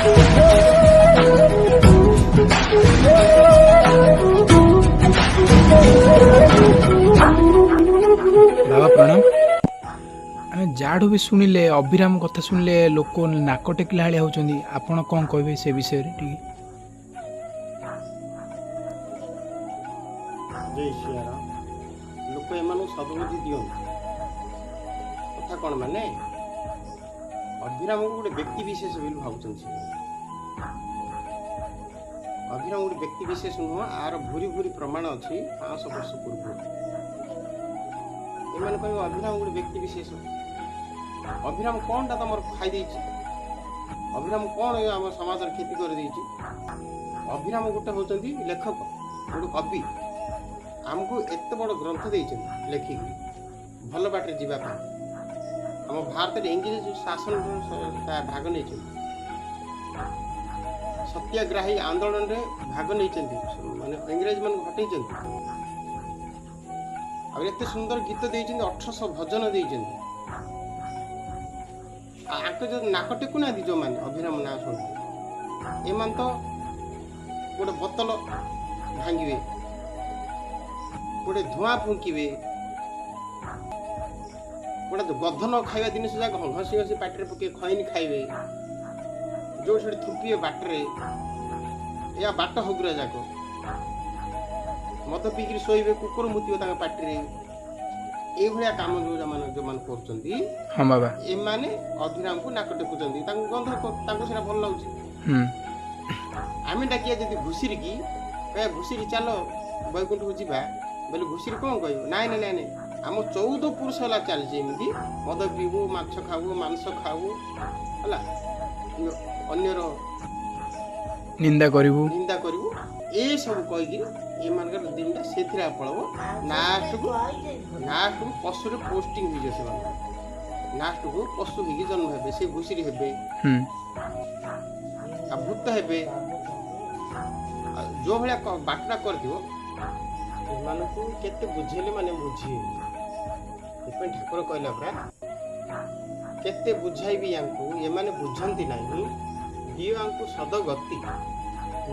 बाबा प्रणाम। आम जाठू भी शुणिले अभिराम कथा शुणिले लोक नाक टेकिला भाया होती आपण कौन कहे से विषय टी जय श्रीराम। लोक एम सदबुद्धि दिखते कथा कौन माने अभिराम को गोटे व्यक्ति विशेष बोली भावुं अभिराम गोटे व्यक्ति विशेष नुह आर भूरी भूरी प्रमाण अच्छी 500 वर्ष पूर्व एम कह अभिराम गोटे व्यक्ति विशेष अभिराम कौन टा तुम खाई अभिराम कौन आम समाज क्षति कर अभिराम गोटे होती लेखक गोटे कवि आमको एत बड़ ग्रंथ लेखिक भल बाटे जावाई आम भारत इंग्रेज शासन भाग नहीं सत्याग्राही आंदोलन रे भाग नहीं माने इंग्रेज मान हटई एत सुंदर गीत देते 1800 भजन देते जो नाक टेकुना जो मैंने अभिराम ना शुण एम तो गोटे बोतल भांगे गोटे धुआं फुंके गोटे गध न खाଇବା जिनिस जाक हसी हसी पाटे पके खैन खाइबे जो थुपिए बाटे या बाट हगुरा जाक मद पीक शोबे कुकुर मुतिब पाटे ये काम जो कर अभिराम को नाक टेकुंट गंध सीना भल लगे आम डाकिया जी घुषरी की कह घुषरी चल बैकुंठ को जावा बोले घुषरी कौन कह नाई नाई नाई आम 14 पुरुष है चलती मद पीबू माछ खाऊ मांस खाऊ है अन्यर निंदा करू ये सब कहीकि दिन से पड़ब लास्ट को पशु पोस्टिंग हो लास्ट को पशु हो जन्म हे से घुषरी हे भूत हे जो भाया बाटना कर केते बुझेले माने बुझे ठाकुर कहला परा केते बुझाइबी यांकु ये माने बुझंती नाही दियो यांकु सदगति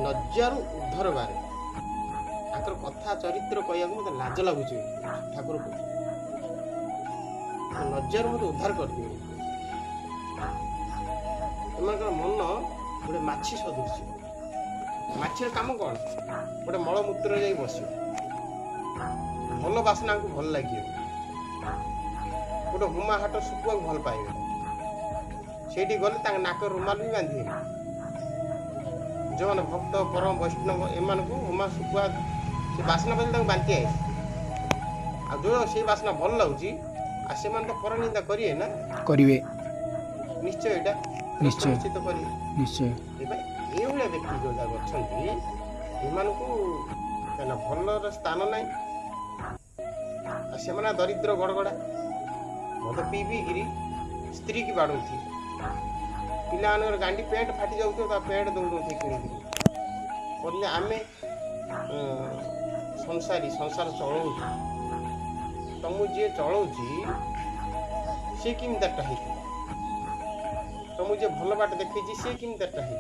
नजर उद्धर बारे आकर कथा चरित्र कहया मते लाज लागुची ठाकुर को नजर मते उद्धार कर दियो एमनकर मन गोटे माछी सदृश माछीर काम कौन गोटे मलमूत्र जाई बसियो भल बासना को भल लगे गोटे हुमा हाट सुकुआ को भल पाइबे से गले नाक रुमाल भी बांधे जो मैंने भक्त परम वैष्णव एम को हुमा सुकुआ से बासना बदल बांधि आए जो से बासना भल लगुच से तो पर निंदा करिए ना करिवे निश्चय एटा निश्चय निश्चित करिए निश्चय ये व्यक्ति जो जाक अच्छा भल स्थान ना से दरिद्र गड़गड़ा मद पी गिरी स्त्री की बाड़ू पिला गांडी पेंट फाटी जाऊ पेंट दौड़ कि आम संसारी संसार चलाऊ तुम जी चलाऊँगी सी किमिटा है तुम जी भल बाट देखी सी किमिटा है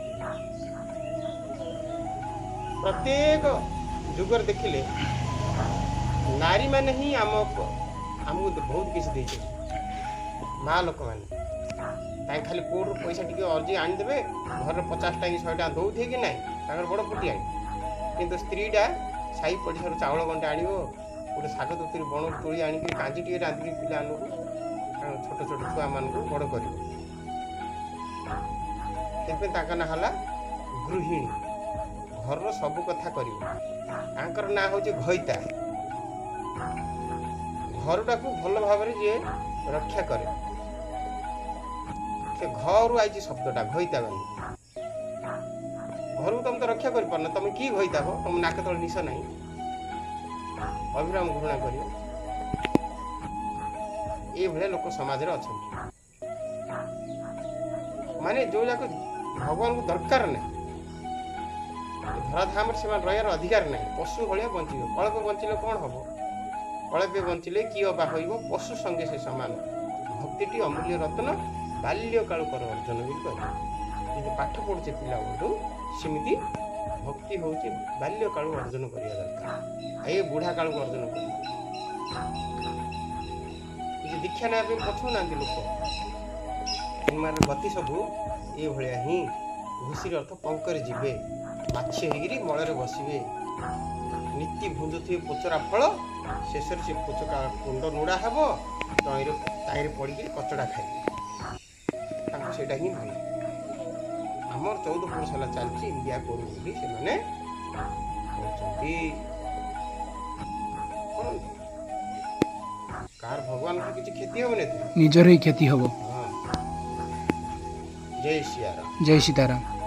प्रत्येक जुगर देखिले नारी माने ही आमको बहुत किसी दे माँ लोक मैंने खाली कोर्ट पैसा टी अर्जी आनीदे घर 50 टा कि 100 टा दौथे कि ना बड़ पुटी आनी कि स्त्रीटा साई पड़िशार चाउल गंटे आण गोटे शाग तुतरी बण तोड़ी आणिक कांजी टे रांधिक पिला छोट छोट छुआ मान बड़ कर ना है गृहिणी घर सब कथा कर ना हूँ घईता घरटा को भल भाव जी रक्षा करे से घर आई शब्दटा घईता बनी घर को तुम तो रक्षा कर पार तुम कि घईता हो तुम नाक तले निश ना अभिराम घृणा कर लोक समाज अच्छा माने जो जाक भगवान को दरकार ना धराधाम से रहार अधिकार ना पशु भाया बंचे अल्प बंचले कौन हम अल्पे बंचले कि अबा पशु संगे से सामान भक्ति अमूल्य रत्न बाल्य काल कर अर्जन भी कह ଯଦି ପାଠ ପଢୁଛେ ପିଲାବେଳୁ ସେମିତି ଭକ୍ତି ହେଉଛି ବାଲ୍ୟକାଳୁ ଅର୍ଜନ କରିବା ଦରକାର। ଆଉ ଏ ବୁଢ଼ା କାଳକୁ ଅର୍ଜନ କରିବା। କିଛି ଦୀକ୍ଷା ନେବା ପାଇଁ ପଛଉନାହାନ୍ତି ଲୋକ। ଏମାନେ ଗତି ସବୁ ଏଇଭଳିଆ ହିଁ। ଘୁଷିର ଅର୍ଥ ପଙ୍କରେ ଯିବେ, ମାଛି ହେଇକିରି ମଳରେ ବସିବେ, ନୀତି ଭୁଞ୍ଜୁଥିବେ ପୋଚରା ଫଳ, ଶେଷରେ ସେ ପୋଚକା କୁଣ୍ଡ ନୁଡ଼ା ହେବ, ତାହିଁରେ ପଡ଼ିକିରି କଚଡ଼ା ଖାଇବେ। ତାଙ୍କୁ ସେଇଟା ହିଁ ଭଲ। ଆମର 14 ବର୍ଷ ହେଲା ଚାଲିଛି ଇଣ୍ଡିଆ କରୁ ବୋଲି ସେମାନେ କହୁଛନ୍ତି। କରନ୍ତୁ, କାହାର ଭଗବାନଙ୍କର କିଛି କ୍ଷତି ହେବନି ଏଥିରେ। ନିଜର ହିଁ କ୍ଷତି ହବ। ହଁ, ଜୟ ସିଆରାମ। ଜୟ ସୀତାରାମ।